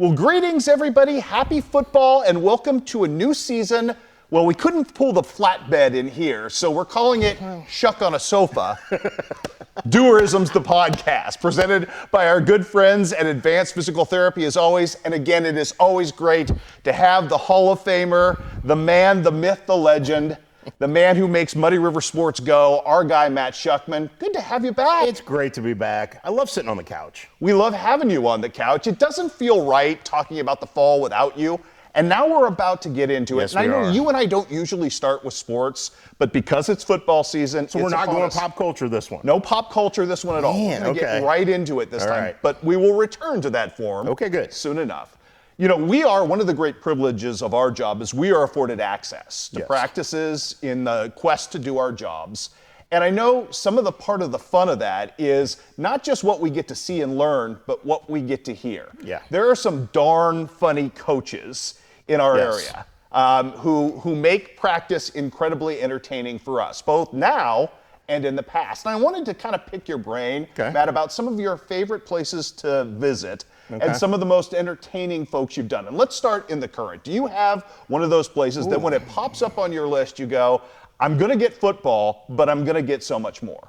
Well, greetings, everybody. Happy football, and welcome to a new season. Well, we couldn't pull the flatbed in here, so we're calling it Shuck on a Sofa. Duerrisms, the podcast, presented by our good friends at Advanced Physical Therapy, as always. And again, it is always great to have the Hall of Famer, the man, the myth, the legend, the man who makes Muddy River Sports go, our guy, Matt Shuckman. Good to have you back. It's great to be back. I love sitting on the couch. We love having you on the couch. It doesn't feel right talking about the fall without you. And now we're about to get into it. Yes, and I know we are. you and I don't usually start with sports, but because it's football season, So we're not going pop culture this one. No pop culture this one at all. Man, We're going to okay. get right into it this All time. right. But we will return to that form Okay, good. soon enough. You know, one of the great privileges of our job is we are afforded access to Yes. practices in the quest to do our jobs. And I know some of the part of the fun of that is not just what we get to see and learn, but what we get to hear. Yeah. There are some darn funny coaches in our Yes. area who make practice incredibly entertaining for us, both now and in the past. And I wanted to kind of pick your brain, Okay. Matt, about some of your favorite places to visit Okay. and some of the most entertaining folks you've done. And let's start in the current. Do you have one of those places that when it pops up on your list, you go, I'm going to get football, but I'm going to get so much more?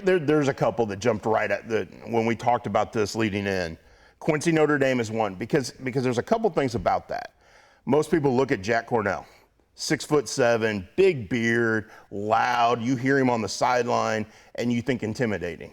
There's a couple that jumped right at when we talked about this leading in. Quincy Notre Dame is one because there's a couple things about that. Most people look at Jack Cornell, 6'7", big beard, loud. You hear him on the sideline and you think intimidating.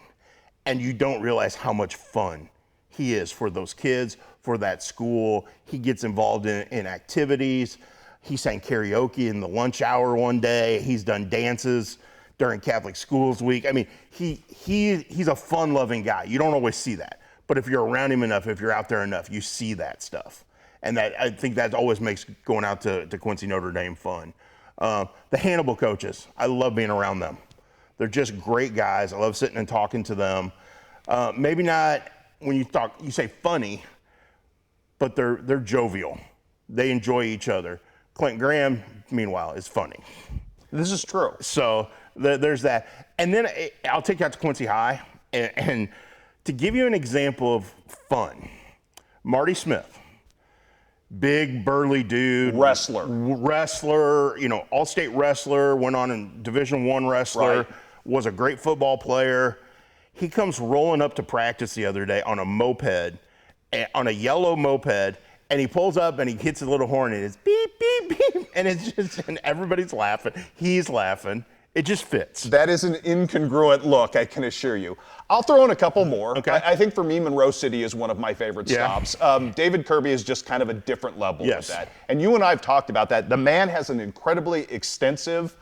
And you don't realize how much fun he is for those kids, for that school. He gets involved in activities. He sang karaoke in the lunch hour one day. He's done dances during Catholic Schools Week. I mean, he's a fun-loving guy. You don't always see that. But if you're around him enough, if you're out there enough, you see that stuff. And I think that always makes going out to Quincy Notre Dame fun. The Hannibal coaches, I love being around them. They're just great guys. I love sitting and talking to them. Maybe not when you say funny, but they're jovial. They enjoy each other. Clint Graham, meanwhile, is funny. This is true. So there's that. And then I'll take you out to Quincy High. And to give you an example of fun, Marty Smith, big burly dude. Wrestler, all-state wrestler, went on in Division I wrestler, Right. was a great football player. He comes rolling up to practice the other day on a moped, on a yellow moped, and he pulls up and he hits a little horn and it's beep, beep, beep. And it's just, and everybody's laughing. He's laughing. It just fits. that is an incongruent look, I can assure you. I'll throw in a couple more. Okay. I think for me, Monroe City is one of my favorite Yeah. stops. David Kirby is just kind of a different level Yes. with that. And you and I have talked about that. The man has an incredibly extensive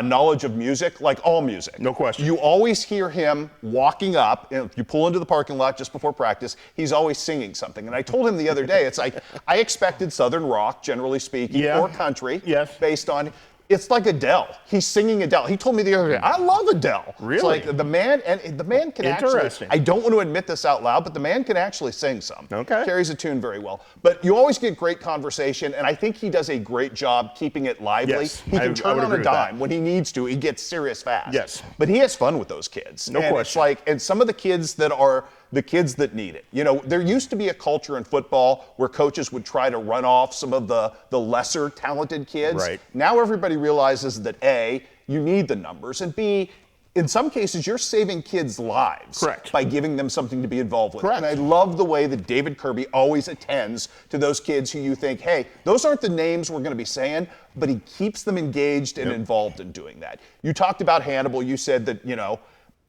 knowledge of music, like all music. No question. You always hear him walking up. If you pull into the parking lot just before practice, he's always singing something. And I told him the other day, it's like, I expected Southern rock, generally speaking, Yeah. or country, Yes. based on. It's like Adele. He's singing Adele. He told me the other day, I love Adele. Really? It's like the man can actually, Interesting. I don't want to admit this out loud, but the man can actually sing some. Okay. Carries a tune very well. But you always get great conversation, and I think he does a great job keeping it lively. Yes, He I can turn would on a agree with that. dime. When he needs to, he gets serious fast. Yes. But he has fun with those kids. No and question. It's like, and some of the kids that are the kids that need it. You know, there used to be a culture in football where coaches would try to run off some of the lesser talented kids. Right. Now everybody realizes that A, you need the numbers, and B, in some cases, you're saving kids' lives Correct. by giving them something to be involved with. Correct. And I love the way that David Kirby always attends to those kids who you think, hey, those aren't the names we're going to be saying, but he keeps them engaged and involved in doing that. You talked about Hannibal. You said that,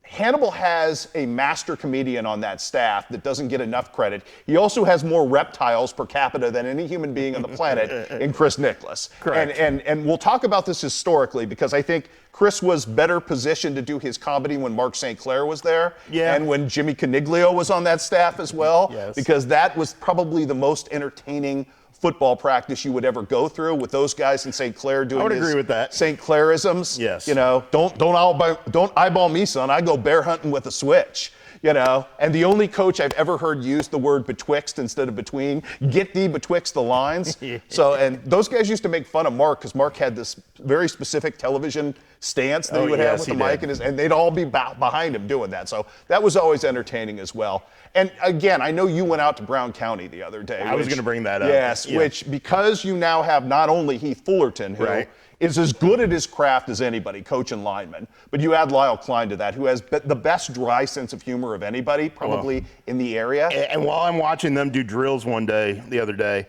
Hannibal has a master comedian on that staff that doesn't get enough credit. He also has more reptiles per capita than any human being on the planet in Chris Nicholas. Correct. And we'll talk about this historically because I think Chris was better positioned to do his comedy when Mark St. Clair was there and when Jimmy Caniglio was on that staff as well, because that was probably the most entertaining football practice you would ever go through with those guys in St. Clair doing I would agree with that. St. Clairisms. Yes. Don't eyeball me, son. I go bear hunting with a switch. And the only coach I've ever heard use the word betwixt instead of between, get thee betwixt the lines. And those guys used to make fun of Mark because Mark had this very specific television stance that he would have with the mic, and they'd all be behind him doing that. So that was always entertaining as well. And again, I know you went out to Brown County the other day. I was going to bring that up. Yes, which because you now have not only Heath Fullerton, who is as good at his craft as anybody, coaching linemen, but you add Lyle Klein to that, who has the best dry sense of humor of anybody probably in the area. And while I'm watching them do drills the other day,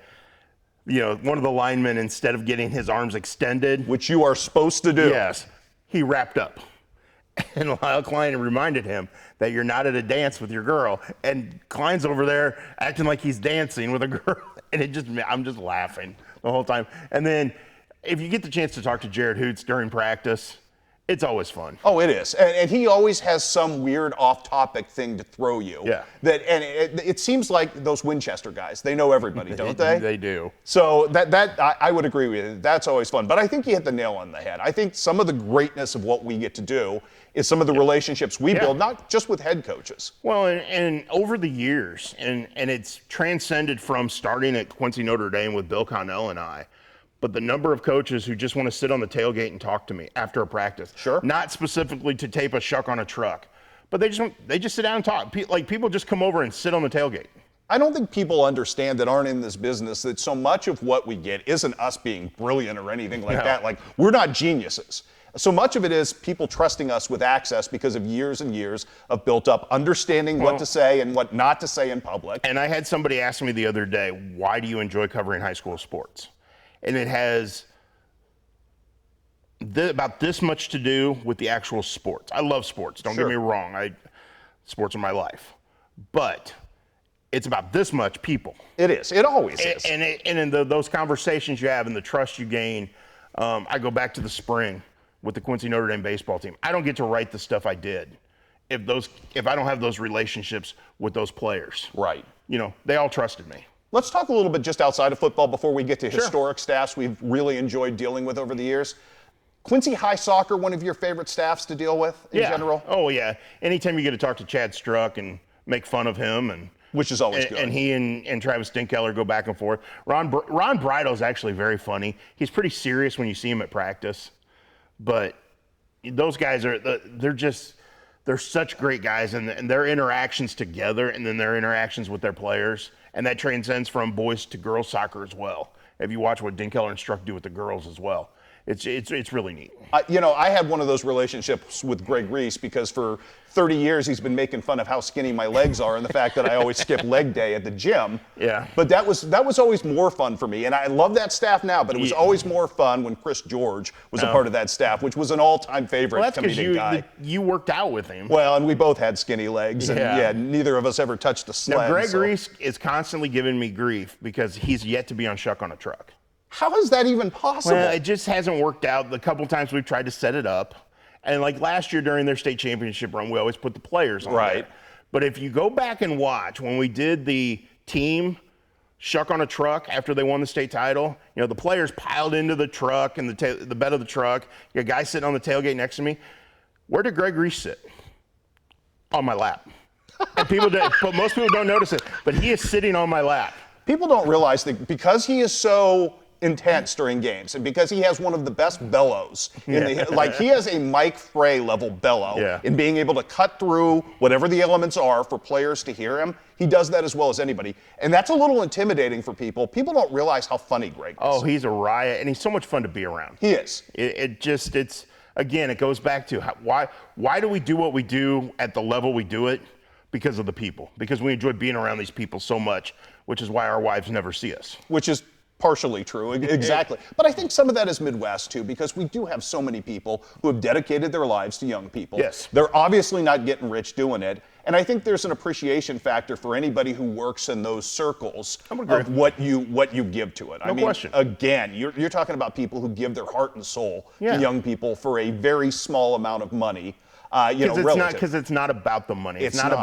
one of the linemen, instead of getting his arms extended, which you are supposed to do, yes, he wrapped up. And Lyle Klein reminded him that you're not at a dance with your girl. And Klein's over there acting like he's dancing with a girl. And I'm just laughing the whole time. And then if you get the chance to talk to Jared Hoots during practice, it's always fun. Oh, it is. And he always has some weird off-topic thing to throw you. Yeah. It seems like those Winchester guys, they know everybody, don't they? They do. So I would agree with you. That's always fun. But I think you hit the nail on the head. I think some of the greatness of what we get to do is some of the relationships we build, not just with head coaches. Well, and over the years, and it's transcended from starting at Quincy Notre Dame with Bill Connell and I, but the number of coaches who just want to sit on the tailgate and talk to me after a practice. Sure. Not specifically to tape a shuck on a truck, but they just sit down and talk. Like people just come over and sit on the tailgate. I don't think people understand that aren't in this business that so much of what we get isn't us being brilliant or anything like that. Like, we're not geniuses. So much of it is people trusting us with access because of years and years of built up understanding what to say and what not to say in public. And I had somebody ask me the other day, why do you enjoy covering high school sports? And it has about this much to do with the actual sports. I love sports. Don't get me wrong. Sports are my life. But it's about this much people. It is. It always is. And in those conversations you have and the trust you gain, I go back to the spring with the Quincy Notre Dame baseball team. I don't get to write the stuff I did if I don't have those relationships with those players. Right. They all trusted me. Let's talk a little bit just outside of football before we get to historic staffs we've really enjoyed dealing with over the years. Quincy High Soccer, one of your favorite staffs to deal with in general? Oh, yeah. Anytime you get to talk to Chad Struck and make fun of him, which is always good. And he and Travis Stinkeller go back and forth. Ron Bridle is actually very funny. He's pretty serious when you see him at practice. But those guys they're such great guys, and their interactions together and then their interactions with their players, and that transcends from boys to girls soccer as well. If you watch what Dinkeller and Struck do with the girls as well, it's really neat. I had one of those relationships with Greg Reese because for 30 years he's been making fun of how skinny my legs are and the fact that I always skip leg day at the gym. Yeah. But that was always more fun for me, and I love that staff now. But it was always more fun when Chris George was a part of that staff, which was an all-time favorite. Well, that's comedic guy. You worked out with him. Well, and we both had skinny legs, and neither of us ever touched a sled. Now, Greg Reese is constantly giving me grief because he's yet to be on Shuck on a Truck. How is that even possible? Well, it just hasn't worked out. The couple times we've tried to set it up, and like last year during their state championship run, we always put the players on there. But if you go back and watch when we did the team Shuck on a Truck after they won the state title, the players piled into the truck and the bed of the truck. You got a guy sitting on the tailgate next to me. Where did Greg Reese sit? On my lap. And but most people don't notice it. But he is sitting on my lap. People don't realize that because he is so intense during games and because he has one of the best bellows he has a Mike Frey level bellow in being able to cut through whatever the elements are for players to hear him. He does that as well as anybody, and that's a little intimidating for people. People don't realize how funny Greg is. Oh, he's a riot, and he's so much fun to be around. He is. Again, it goes back to why do we do what we do at the level we do it? Because of the people, because we enjoy being around these people so much, which is why our wives never see us. Which is partially true, exactly. But I think some of that is Midwest, too, because we do have so many people who have dedicated their lives to young people. Yes. They're obviously not getting rich doing it. And I think there's an appreciation factor for anybody who works in those circles of what you give to it. No question. Again, you're talking about people who give their heart and soul to young people for a very small amount of money. Because it's not about the money. It's not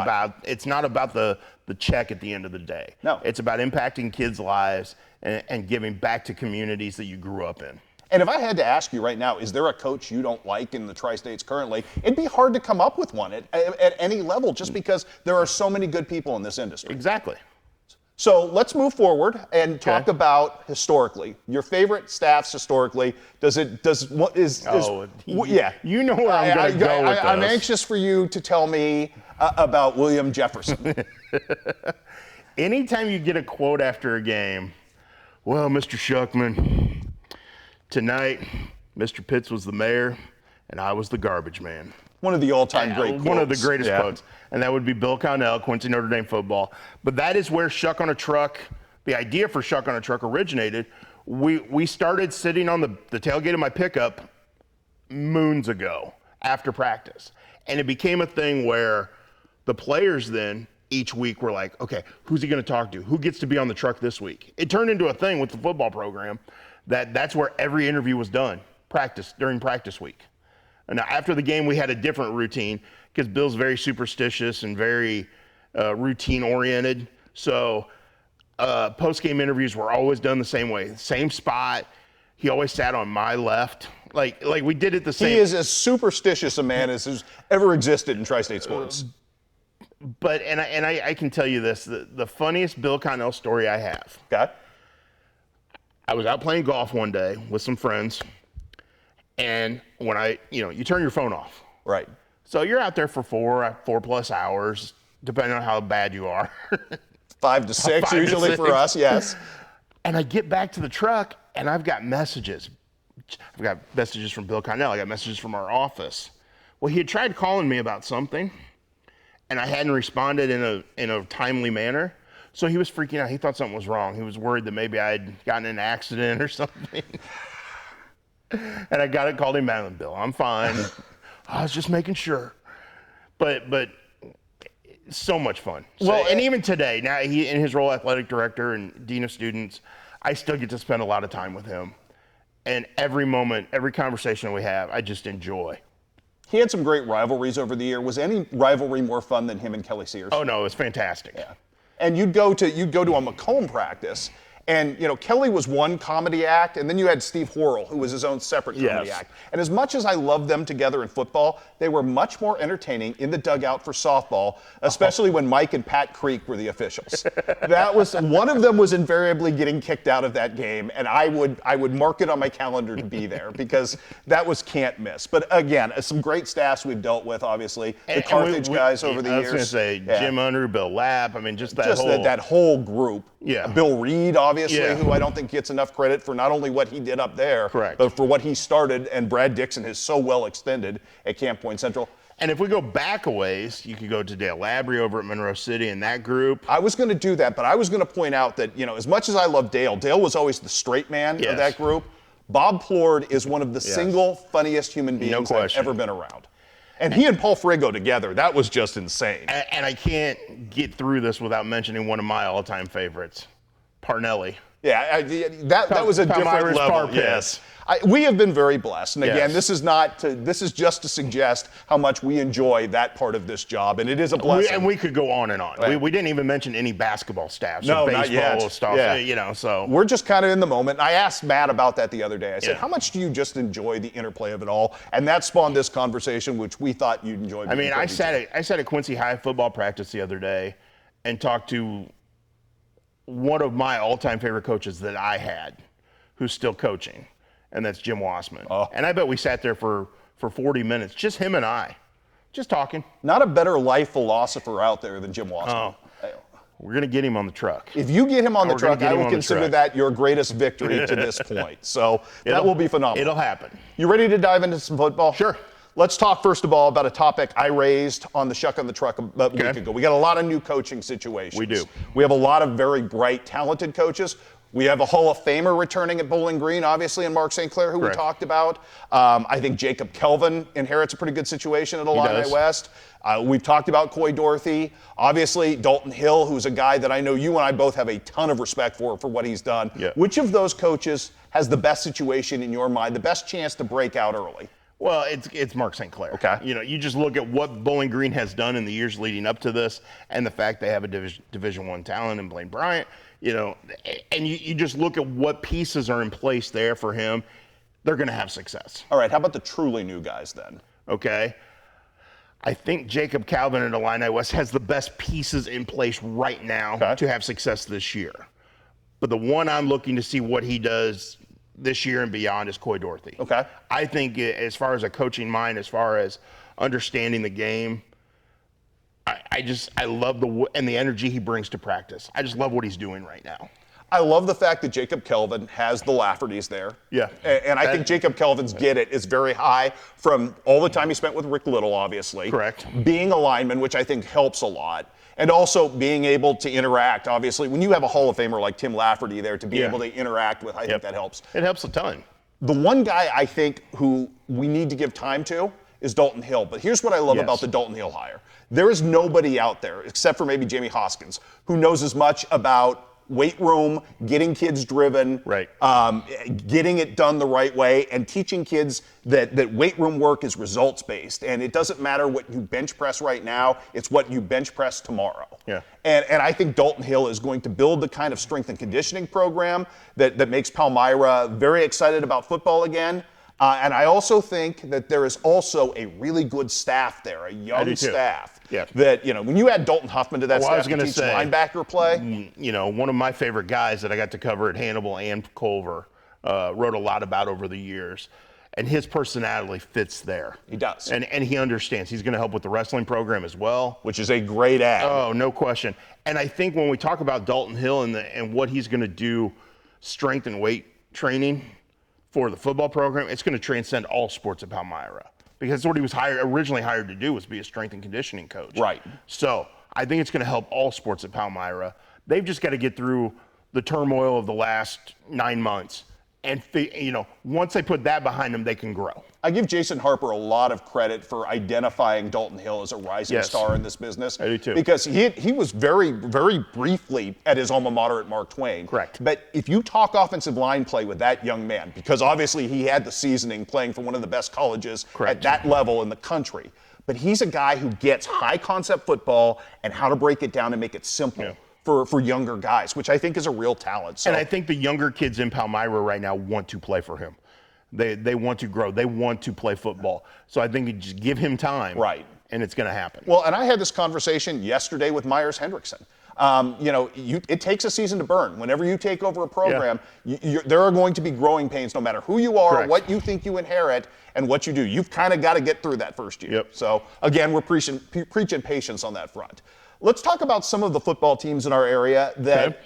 about the check at the end of the day. No. It's about impacting kids' lives and giving back to communities that you grew up in. And if I had to ask you right now, is there a coach you don't like in the Tri-States currently? It'd be hard to come up with one at any level just because there are so many good people in this industry. Exactly. So let's move forward and talk about historically your favorite staffs historically. Yeah, you know where I'm going to go with this. I'm anxious for you to tell me about William Jefferson. Anytime you get a quote after a game, well, Mr. Shuckman, tonight Mr. Pitts was the mayor and I was the garbage man. One of the all-time great quotes. One of the greatest quotes. And that would be Bill Connell, Quincy Notre Dame football. But that is where Shuck on a Truck, the idea for Shuck on a Truck originated. We started sitting on the tailgate of my pickup moons ago after practice. And it became a thing where the players then each week were like, okay, who's he going to talk to? Who gets to be on the truck this week? It turned into a thing with the football program that's where every interview was done, during practice week. And now after the game, we had a different routine because Bill's very superstitious and very routine-oriented. So post-game interviews were always done the same way, same spot. He always sat on my left. Like we did it the same. He is as superstitious a man as has ever existed in Tri-State sports. But I can tell you this: the funniest Bill Connell story I have. Okay. I was out playing golf one day with some friends, and when you turn your phone off. Right. So you're out there for 4+ hours, depending on how bad you are. 5 to 6 usually for us, yes. And I get back to the truck, and I've got messages. I've got messages from Bill Connell. I got messages from our office. Well, he had tried calling me about something, and I hadn't responded in a timely manner. So he was freaking out. He thought something was wrong. He was worried that maybe I had gotten in an accident or something. And I called him back, and Bill, I'm fine. I was just making sure. But so much fun. Well, and even today, now he in his role athletic director and dean of students, I still get to spend a lot of time with him. And every moment, every conversation we have, I just enjoy. He had some great rivalries over the year. Was any rivalry more fun than him and Kelly Sears? Oh no, it was fantastic. Yeah. And you'd go to a Macomb practice, and Kelly was one comedy act, and then you had Steve Horrell, who was his own separate comedy act. And as much as I loved them together in football, they were much more entertaining in the dugout for softball, especially when Mike and Pat Creek were the officials. One of them was invariably getting kicked out of that game, and I would mark it on my calendar to be there because that was can't miss. But again, some great staffs we've dealt with, obviously. The Carthage guys over the years. I was going to say Jim Unruh, Bill Lapp. I mean, just that whole group. Yeah. Bill Reed, obviously, who I don't think gets enough credit for not only what he did up there, but for what he started, and Brad Dixon has so well extended at Camp Point Central. And if we go back a ways, you could go to Dale Labrie over at Monroe City and that group. I was going to do that, but I was going to point out that, as much as I love Dale was always the straight man of that group. Bob Plord is one of the single funniest human beings I've ever been around. And he and Paul Frigo together, that was just insane. And I can't get through this without mentioning one of my all-time favorites, Parnelli. Yeah, that was a different level. Yes. We have been very blessed. And again, this is just to suggest how much we enjoy that part of this job, and it is a blessing. And we could go on and on. Right. We didn't even mention any basketball staffs or baseball not yet. Stuff, so. We're just kind of in the moment. I asked Matt about that the other day. I said, how much do you just enjoy the interplay of it all? And that spawned this conversation, which we thought you'd enjoy. I mean, I sat at Quincy High football practice the other day and talked to one of my all-time favorite coaches that I had, who's still coaching. And that's Jim Wassman. Oh. And I bet we sat there for 40 minutes, just him and I, just talking. Not a better life philosopher out there than Jim Wassman. Oh. We're going to get him on the truck. If you get him on the truck, I will consider that your greatest victory to this point. So that will be phenomenal. It'll happen. You ready to dive into some football? Sure. Let's talk, first of all, about a topic I raised on the Shuck on the Truck a week ago. We got a lot of new coaching situations. We do. We have a lot of very bright, talented coaches. We have a Hall of Famer returning at Bowling Green, obviously, and Mark St. Clair, who we talked about. I think Jacob Kelvin inherits a pretty good situation at Illini West. We've talked about Coy Dorothy. Obviously, Dalton Hill, who's a guy that I know you and I both have a ton of respect for what he's done. Yeah. Which of those coaches has the best situation in your mind, the best chance to break out early? Well, it's Mark St. Clair. Okay. You just look at what Bowling Green has done in the years leading up to this, and the fact they have a Division I talent in Blaine Bryant. And you just look at what pieces are in place there for him. They're going to have success. All right. How about the truly new guys then? Okay. I think Jacob Calvin at Illini West has the best pieces in place right now to have success this year. But the one I'm looking to see what he does this year and beyond is Coy Dorothy. Okay. I think as far as a coaching mind, as far as understanding the game, I love the energy he brings to practice. I just love what he's doing right now. I love the fact that Jacob Kelvin has the Laffertys there. Yeah. And I think Jacob Kelvin's get it is very high from all the time he spent with Rick Little, obviously. Correct. Being a lineman, which I think helps a lot. And also being able to interact, obviously. When you have a Hall of Famer like Tim Lafferty there to be able to interact with, I think that helps. It helps a ton. The one guy I think who we need to give time to is Dalton Hill. But here's what I love about the Dalton Hill hire. There is nobody out there, except for maybe Jamie Hoskins, who knows as much about weight room, getting kids driven, getting it done the right way, and teaching kids that weight room work is results based. And it doesn't matter what you bench press right now, it's what you bench press tomorrow. Yeah. And I think Dalton Hill is going to build the kind of strength and conditioning program that makes Palmyra very excited about football again. And I also think that there is also a really good staff there, a young staff. Yeah. That, when you add Dalton Huffman to that staff I was to teach say, linebacker play. One of my favorite guys that I got to cover at Hannibal and Culver, wrote a lot about over the years. And his personality fits there. He does. And he understands. He's going to help with the wrestling program as well. Which is a great add. Oh, no question. And I think when we talk about Dalton Hill and what he's going to do, strength and weight training for the football program, it's going to transcend all sports at Palmyra. Because that's what he was originally hired to do, was be a strength and conditioning coach. Right. So I think it's going to help all sports at Palmyra. They've just got to get through the turmoil of the last 9 months. And, once they put that behind them, they can grow. I give Jason Harper a lot of credit for identifying Dalton Hill as a rising star in this business. I do too. Because he was very, very briefly at his alma mater at Mark Twain. Correct. But if you talk offensive line play with that young man, because obviously he had the seasoning playing for one of the best colleges at that level in the country, but he's a guy who gets high concept football and how to break it down and make it simple. Yeah. For younger guys, which I think is a real talent. So, and I think the younger kids in Palmyra right now want to play for him. They want to grow. They want to play football. So I think you just give him time. Right. And it's going to happen. Well, and I had this conversation yesterday with Myers Hendrickson. It takes a season to burn. Whenever you take over a program, there are going to be growing pains no matter who you are, what you think you inherit, and what you do. You've kind of got to get through that first year. Yep. So, again, we're preaching patience on that front. Let's talk about some of the football teams in our area that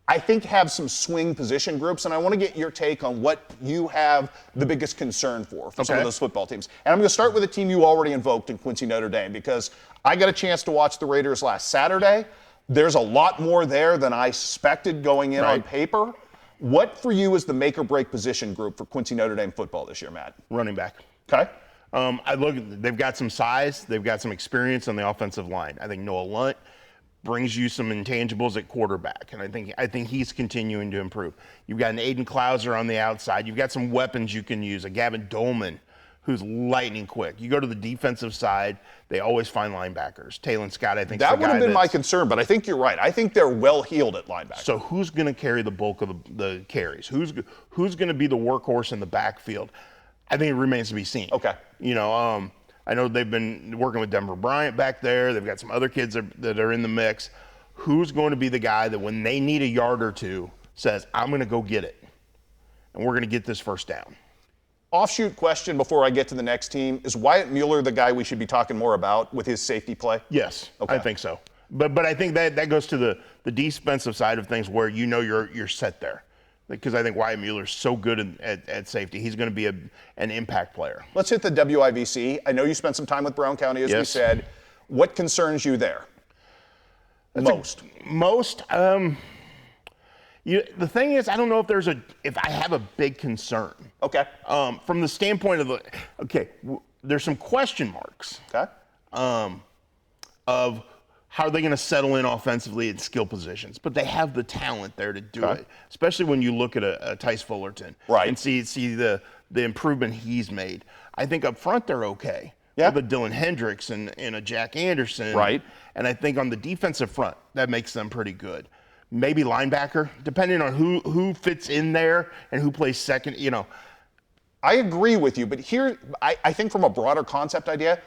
I think have some swing position groups, and I want to get your take on what you have the biggest concern for some of those football teams. And I'm going to start with a team you already invoked in Quincy Notre Dame, because I got a chance to watch the Raiders last Saturday. There's a lot more there than I suspected going in on paper. What for you is the make or break position group for Quincy Notre Dame football this year, Matt? Running back. Okay. They've got some size, they've got some experience on the offensive line. I think Noah Lunt brings you some intangibles at quarterback, and I think he's continuing to improve. You've got an Aiden Clouser on the outside. You've got some weapons you can use. A Gavin Dolman, who's lightning quick. You go to the defensive side, they always find linebackers. Talon Scott, I think, that would have been my concern, but I think you're right. I think they're well heeled at linebacker. So who's going to carry the bulk of the carries? Who's going to be the workhorse in the backfield? I think it remains to be seen. Okay. I know they've been working with Denver Bryant back there. They've got some other kids that are in the mix. Who's going to be the guy that when they need a yard or two says, I'm going to go get it, and we're going to get this first down? Offshoot question before I get to the next team. Is Wyatt Mueller the guy we should be talking more about with his safety play? Yes, okay. I think so. But I think that goes to the defensive side of things where you're set there. Because I think Wyatt Mueller's so good at safety. He's going to be an impact player. Let's hit the WIVC. I know you spent some time with Brown County, as we said. What concerns you there? Most. The thing is, I don't know if I have a big concern. Okay. From the standpoint of there's some question marks. Okay. Of how are they going to settle in offensively at skill positions? But they have the talent there to do it, especially when you look at a Tice Fullerton and see the improvement he's made. I think up front they're okay. Yeah. With a Dylan Hendricks and a Jack Anderson. Right. And I think on the defensive front, that makes them pretty good. Maybe linebacker, depending on who fits in there and who plays second, I agree with you, but here, I think from a broader concept idea,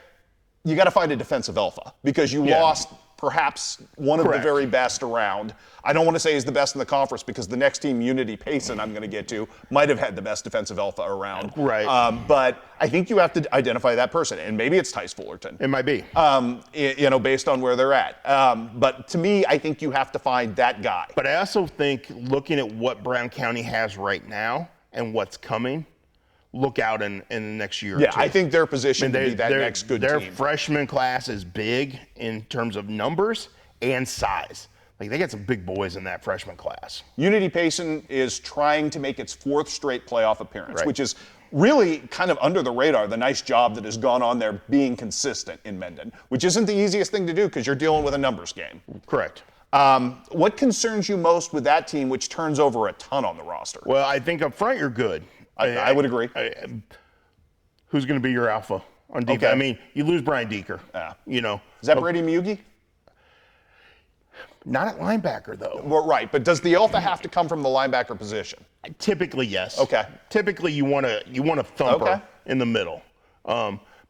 you got to find a defensive alpha because you lost perhaps one of the very best around. I don't want to say he's the best in the conference because the next team, Unity Payson, I'm going to get to, might have had the best defensive alpha around. Right. But I think you have to identify that person, and maybe it's Tice Fullerton. It might be. Based on where they're at. But to me, I think you have to find that guy. But I also think looking at what Brown County has right now and what's coming, look out in the next year or two. I think they're positioned to be that next good their team. Their freshman class is big in terms of numbers and size. Like, they got some big boys in that freshman class. Unity Payson is trying to make its 4th straight playoff appearance, which is really kind of under the radar, the nice job that has gone on there being consistent in Mendon, which isn't the easiest thing to do because you're dealing with a numbers game. Correct. What concerns you most with that team, which turns over a ton on the roster? Well, I think up front you're good. I would agree. Who's going to be your alpha on defense? Okay. I mean, you lose Brian Deeker. Is that Brady Mugi? Not at linebacker, though. Well, right, but does the alpha have to come from the linebacker position? Typically, yes. Okay. Typically, you want a thumper in the middle,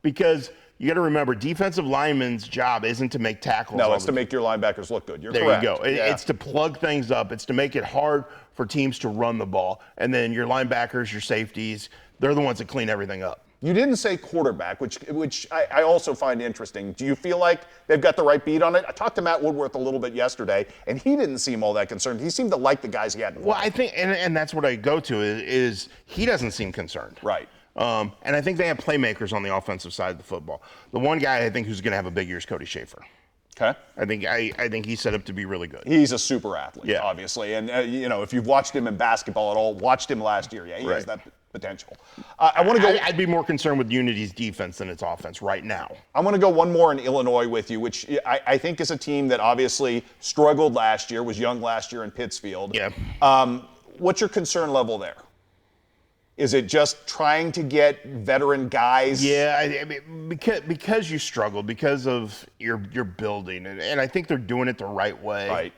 because you got to remember, defensive lineman's job isn't to make tackles. No, it's to make your linebackers look good. You're there correct. You go. It's to plug things up. It's to make it hard for teams to run the ball, and then your linebackers, your safeties, they're the ones that clean everything up. You didn't say quarterback, which I also find interesting. Do you feel like they've got the right beat on it? I talked to Matt Woodworth a little bit yesterday, and he didn't seem all that concerned. He seemed to like the guys he had. Well, I think, and that's what I go to, is he doesn't seem concerned. Right. And I think they have playmakers on the offensive side of the football. The one guy I think who's going to have a big year is Cody Schaefer. Okay. I think he's set up to be really good. He's a super athlete, obviously. And, if you've watched him in basketball at all, watched him last year, he has that potential. I want to go. I'd be more concerned with Unity's defense than its offense right now. I want to go one more in Illinois with you, which I think is a team that obviously struggled last year, was young last year in Pittsfield. Yeah. What's your concern level there? Is it just trying to get veteran guys? Yeah, I mean, because you struggled, because of your building, and I think they're doing it the right way. Right.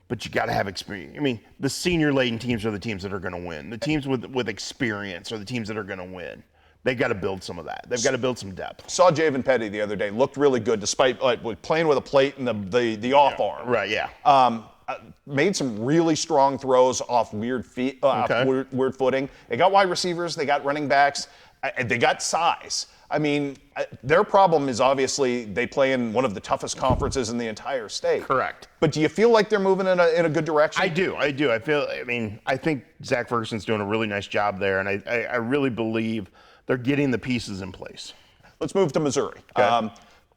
But you got to have experience. I mean, the senior-laden teams are the teams that are going to win. The teams with experience are the teams that are going to win. They've got to build some of that. They've got to build some depth. Saw Javen Petty the other day. Looked really good despite playing with a plate and the off arm. Right, yeah. Made some really strong throws off weird feet, weird footing. They got wide receivers. They got running backs. They got size. I mean, their problem is obviously they play in one of the toughest conferences in the entire state. Correct. But do you feel like they're moving in a good direction? I do. I think Zach Ferguson's doing a really nice job there, and I really believe they're getting the pieces in place. Let's move to Missouri. Okay.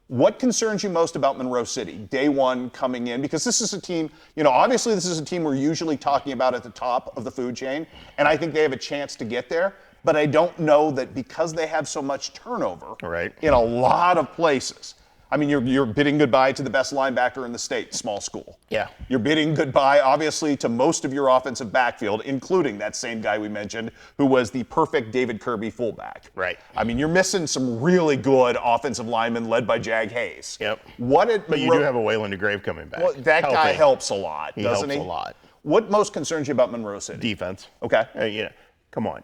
What concerns you most about Monroe City, day one coming in? Because this is a team, obviously this is a team we're usually talking about at the top of the food chain, and I think they have a chance to get there. But I don't know that because they have so much turnover in a lot of places. I mean, you're bidding goodbye to the best linebacker in the state, small school. Yeah. You're bidding goodbye, obviously, to most of your offensive backfield, including that same guy we mentioned, who was the perfect David Kirby fullback. Right. I mean, you're missing some really good offensive linemen led by Jag Hayes. Yep. But you do have a Waylon DeGrave coming back. Well, that guy helps a lot, doesn't he? He helps a lot. What most concerns you about Monroe City? Defense. Okay. Come on.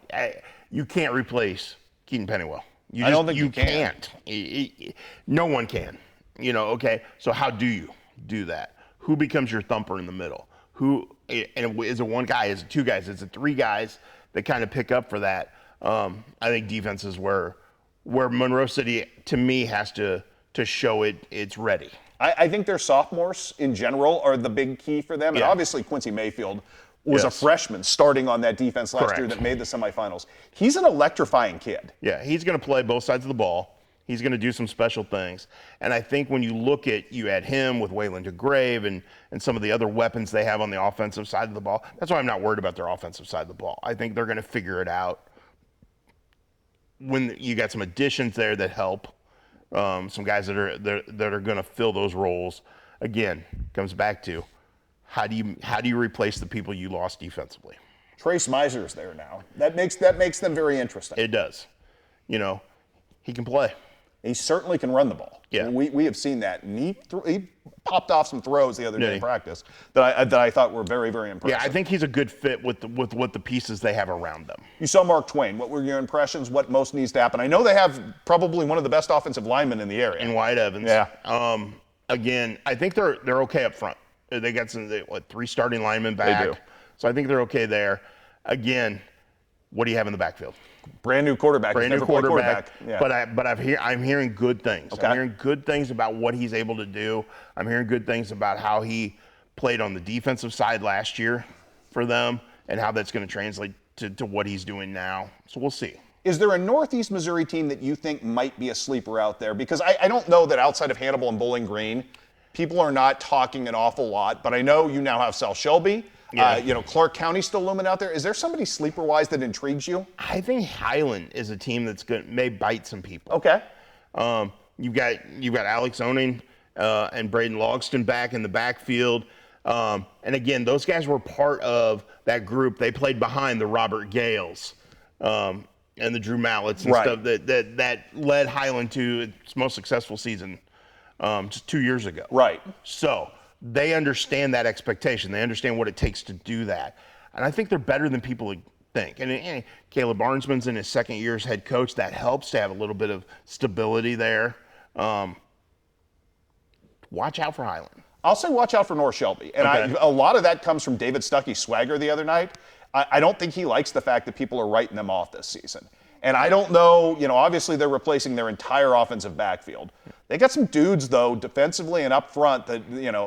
You can't replace Keaton Pennywell. I don't think you can't. No one can. Okay. So how do you do that? Who becomes your thumper in the middle? Is it one guy? Is it two guys? Is it three guys that kind of pick up for that? I think defense is where Monroe City, to me, has to show it's ready. I think their sophomores in general are the big key for them. And obviously Quincy Mayfield was a freshman starting on that defense last year that made the semifinals. He's an electrifying kid. Yeah, he's going to play both sides of the ball. He's going to do some special things. And I think when you add him with Waylon DeGrave and some of the other weapons they have on the offensive side of the ball, that's why I'm not worried about their offensive side of the ball. I think they're going to figure it out when you got some additions there that help, some guys that are going to fill those roles. Again, comes back to how do you replace the people you lost defensively? Trace Miser's there now. That makes them very interesting. It does. He can play. He certainly can run the ball. Yeah. We have seen that. And he popped off some throws the other day Yeah. in practice that I thought were very, very impressive. Yeah, I think he's a good fit with what the pieces they have around them. You saw Mark Twain. What were your impressions? What most needs to happen? I know they have probably one of the best offensive linemen in the area. And White Evans. Yeah. Again, I think they're okay up front. They got three starting linemen back. They do. So I think they're okay there. Again, what do you have in the backfield? Brand new quarterback. Brand new quarterback. Yeah. But I'm hearing good things. Okay. I'm hearing good things about what he's able to do. I'm hearing good things about how he played on the defensive side last year for them and how that's going to translate to what he's doing now. So we'll see. Is there a Northeast Missouri team that you think might be a sleeper out there? Because I don't know that outside of Hannibal and Bowling Green, people are not talking an awful lot, but I know you now have South Shelby. Yeah. Clark County still looming out there. Is there somebody sleeper-wise that intrigues you? I think Highland is a team that's may bite some people. Okay. You've got Alex Oning and Braden Logston back in the backfield. And again, those guys were part of that group. They played behind the Robert Gales and the Drew Mallets and stuff that led Highland to its most successful season just 2 years ago. Right. So they understand that expectation. They understand what it takes to do that. And I think they're better than people think. And Caleb Barnesman's in his second year as head coach. That helps to have a little bit of stability there. Watch out for Highland. I'll say watch out for North Shelby. And Okay. a lot of that comes from David Stuckey's swagger the other night. I don't think he likes the fact that people are writing them off this season. And I don't know, obviously they're replacing their entire offensive backfield. They got some dudes, though, defensively and up front that,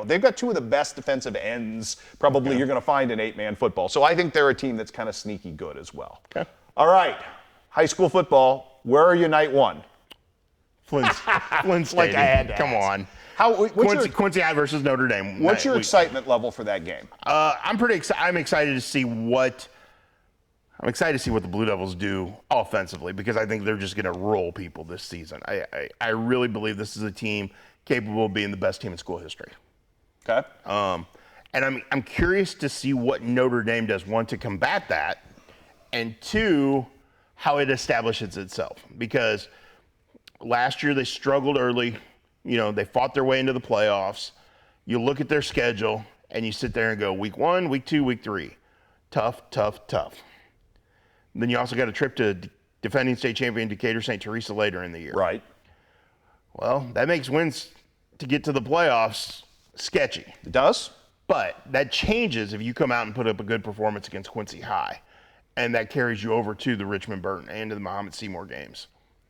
they've got two of the best defensive ends probably you're going to find in 8-man football. So I think they're a team that's kind of sneaky good as well. Okay. All right, high school football, where are you night one? Flint Stadium. Like I had to Come ask. on. Quincy High versus Notre Dame. What's your excitement level for that game? I'm pretty excited. I'm excited to see what the Blue Devils do offensively because I think they're just going to roll people this season. I really believe this is a team capable of being the best team in school history. Okay. And I'm curious to see what Notre Dame does, one, to combat that, and two, how it establishes itself. Because last year they struggled early. They fought their way into the playoffs. You look at their schedule, and you sit there and go, week 1, week 2, week 3. Tough, tough, tough. Then you also got a trip to defending state champion Decatur St. Teresa later in the year. Right. Well, that makes wins to get to the playoffs sketchy. It does? But that changes if you come out and put up a good performance against Quincy High. And that carries you over to the Richmond Burton and to the Muhammad Seymour games.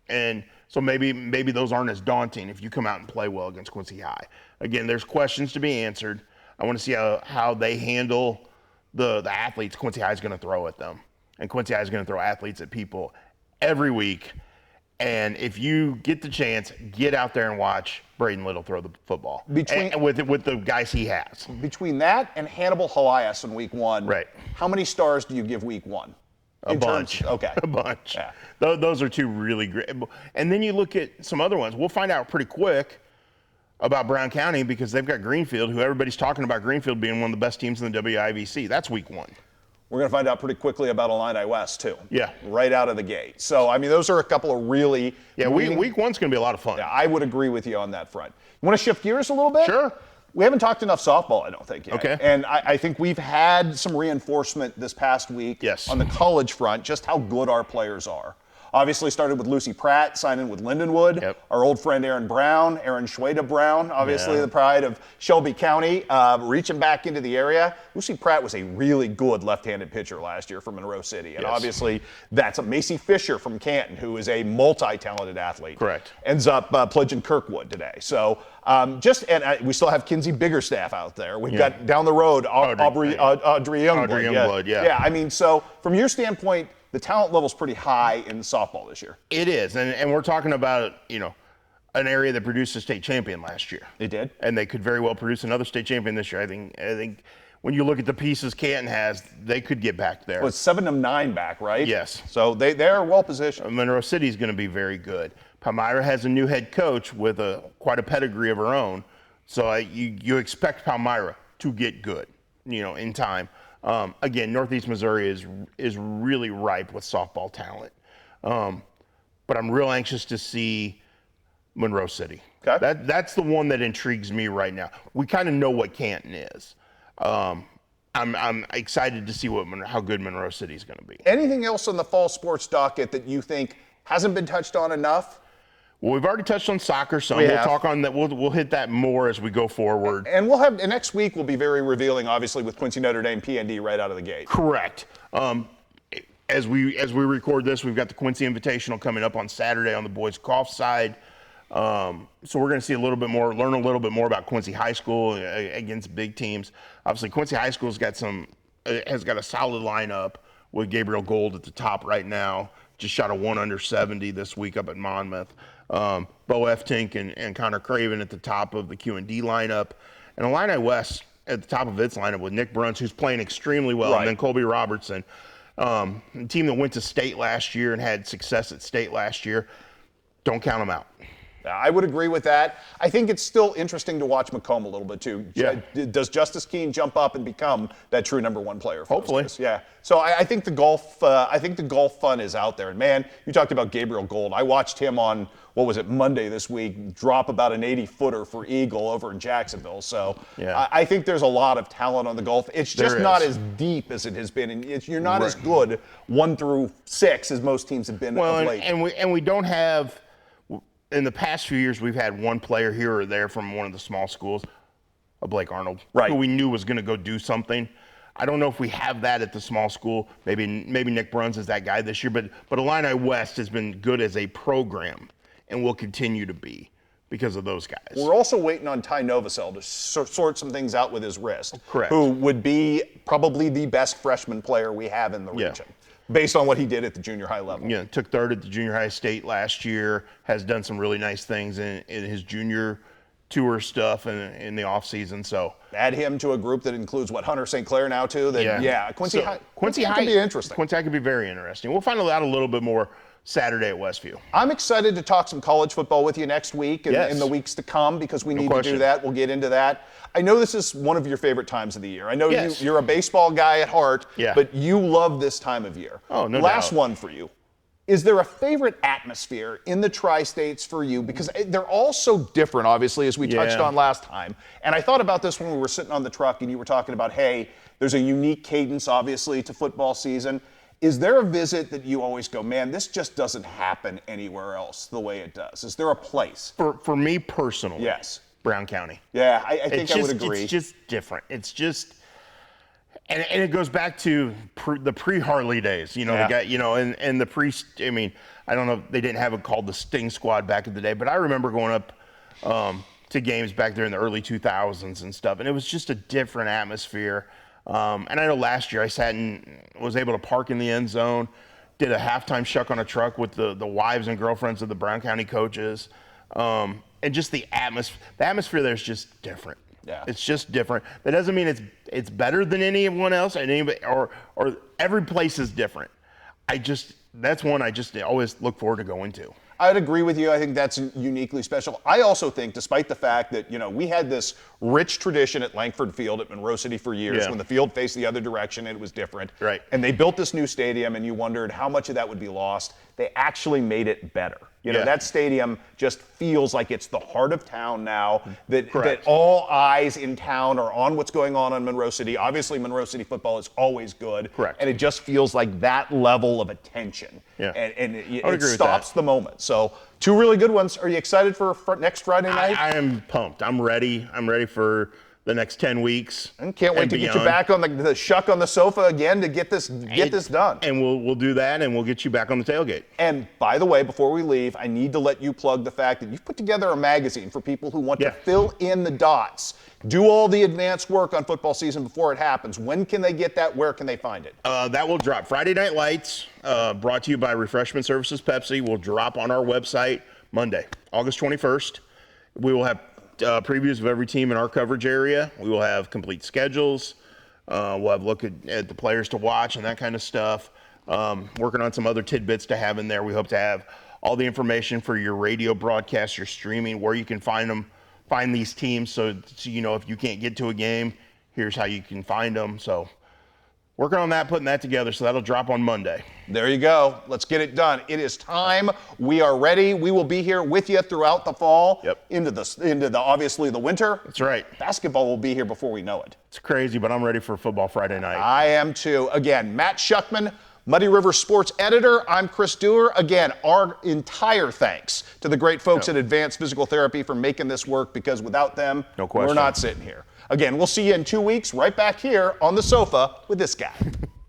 And so maybe those aren't as daunting if you come out and play well against Quincy High. Again, there's questions to be answered. I want to see how they handle the athletes Quincy High is going to throw at them. And Quincy High is going to throw athletes at people every week. And if you get the chance, get out there and watch Braden Little throw the football with the guys he has. Between that and Hannibal Helias in week 1, Right. How many stars do you give week 1? A bunch. Okay. A bunch. Yeah. Those are two really great. And then you look at some other ones. We'll find out pretty quick about Brown County because they've got Greenfield, who everybody's talking about Greenfield being one of the best teams in the WIVC. That's week 1. We're going to find out pretty quickly about Illini West, too. Yeah. Right out of the gate. So, those are a couple of really... Yeah, week 1's going to be a lot of fun. Yeah, I would agree with you on that front. You want to shift gears a little bit? Sure. We haven't talked enough softball, I don't think, yet. Okay. And I think we've had some reinforcement this past week on the college front, just how good our players are. Obviously started with Lucy Pratt, signing with Lindenwood. Yep. Our old friend Aaron Schweda Brown, obviously the pride of Shelby County, reaching back into the area. Lucy Pratt was a really good left-handed pitcher last year for Monroe City. And obviously that's a Macy Fisher from Canton, who is a multi-talented athlete. Correct. Ends up pledging Kirkwood today. So we still have Kinsey Biggerstaff out there. We've got down the road Audrey Youngblood. Yeah. So from your standpoint, the talent level's pretty high in softball this year. It is, and we're talking about an area that produced a state champion last year. They did, and they could very well produce another state champion this year. I think when you look at the pieces Canton has, they could get back there. Well, it's 7 of 9 back, right? Yes. So they're well positioned. Monroe City is going to be very good. Palmyra has a new head coach with quite a pedigree of her own, so you expect Palmyra to get good, in time. Again, Northeast Missouri is really ripe with softball talent. But I'm real anxious to see Monroe City. Okay. That's the one that intrigues me right now. We kind of know what Canton is. I'm excited to see how good Monroe City is going to be. Anything else on the fall sports docket that you think hasn't been touched on enough? Well, we've already touched on soccer, so We we'll have. talk on that. We'll hit that more as we go forward. And we'll have next week will be very revealing, obviously, with Quincy Notre Dame PND right out of the gate. Correct. As we record this, we've got the Quincy Invitational coming up on Saturday on the boys golf side. So we're going to see learn a little bit more about Quincy High School against big teams. Obviously, Quincy High School's got has got a solid lineup with Gabriel Gold at the top right now. Just shot a 1 under 70 this week up at Monmouth. Bo Eftink and Connor Craven at the top of the Q&D lineup. And Illini West at the top of its lineup with Nick Bruns, who's playing extremely well, and then Colby Robertson. A team that went to state last year and had success at state last year. Don't count them out. I would agree with that. I think it's still interesting to watch Macomb a little bit too. Yeah. Does Justice Keene jump up and become that true number one player? For Hopefully. those guys? Yeah. So I think the golf. I think the golf fun is out there. And man, you talked about Gabriel Gold. I watched him on Monday this week drop about an 80-footer for eagle over in Jacksonville. So Yeah. I think there's a lot of talent on the golf. It's just There not is. as deep as it has been, and you're not as good 1 through 6 as most teams have been of late. and we don't have. In the past few years, we've had one player here or there from one of the small schools, a Blake Arnold, who we knew was going to go do something. I don't know if we have that at the small school. Maybe Nick Bruns is that guy this year, but Illini West has been good as a program and will continue to be because of those guys. We're also waiting on Ty Novosel to sort some things out with his wrist. Correct. Who would be probably the best freshman player we have in the region, based on what he did at the junior high level. Yeah, took third at the junior high state last year, has done some really nice things in his junior tour stuff in the offseason. So add him to a group that includes Hunter St. Clair now too. Quincy High could be interesting. Quincy High could be very interesting. We'll find out a little bit more Saturday at Westview. I'm excited to talk some college football with you next week and in the weeks to come because we need to do that. We'll get into that. I know this is one of your favorite times of the year. I know you're a baseball guy at heart, but you love this time of year. Oh, no Last doubt. one for you. Is there a favorite atmosphere in the Tri-States for you? Because they're all so different, obviously, as we touched on last time. And I thought about this when we were sitting on the truck and you were talking about, hey, there's a unique cadence, obviously, to football season. Is there a visit that you always go, man, this just doesn't happen anywhere else the way it does? Is there a place? For me personally, Yes. Brown County. Yeah, I think I would agree. It's just different. It's just, and it goes back to the pre-Harley days, the guy, and the pre. I mean, I don't know, they didn't have it called the Sting Squad back in the day, but I remember going up to games back there in the early 2000s and stuff, and it was just a different atmosphere. And I know last year I sat and was able to park in the end zone, did a halftime shuck on a truck with the wives and girlfriends of the Brown County coaches. And just the atmosphere there is just different. Yeah. It's just different. That doesn't mean it's better than anyone else or every place is different. That's one I just always look forward to going to. I'd agree with you. I think that's uniquely special. I also think, despite the fact that, we had this rich tradition at Langford Field at Monroe City for years when the field faced the other direction and it was different. Right. And they built this new stadium and you wondered how much of that would be lost. They actually made it better. That stadium just feels like it's the heart of town now, that all eyes in town are on what's going on in Monroe City. Obviously, Monroe City football is always good. Correct. And it just feels like that level of attention. Yeah. And it agree with stops that. the moment. So, two really good ones. Are you excited for next Friday night? I am pumped. I'm ready. I'm ready for the next 10 weeks. And can't wait to get you back on the shuck on the sofa again to get this done. And we'll do that, and we'll get you back on the tailgate. And by the way, before we leave, I need to let you plug the fact that you've put together a magazine for people who want to fill in the dots, do all the advanced work on football season before it happens. When can they get that? Where can they find it? That will drop Friday Night Lights, brought to you by Refreshment Services Pepsi, will drop on our website Monday, August 21st. We will have previews of every team in our coverage area. We will have complete schedules. We'll have a look at the players to watch and that kind of stuff. Working on some other tidbits to have in there. We hope to have all the information for your radio broadcast, your streaming, where you can find these teams. So if you can't get to a game, here's how you can find them. So Working on that, putting that together, so that'll drop on Monday. There you go. Let's get it done. It is time. We are ready. We will be here with you throughout the fall, into the obviously the winter. That's right. Basketball will be here before we know it. It's crazy, but I'm ready for football Friday night. I am too. Again, Matt Schuckman, Muddy River Sports Editor. I'm Chris Dewar. Again, our entire thanks to the great folks at Advanced Physical Therapy for making this work, because without them, no question, we're not sitting here. Again, we'll see you in 2 weeks right back here on the sofa with this guy.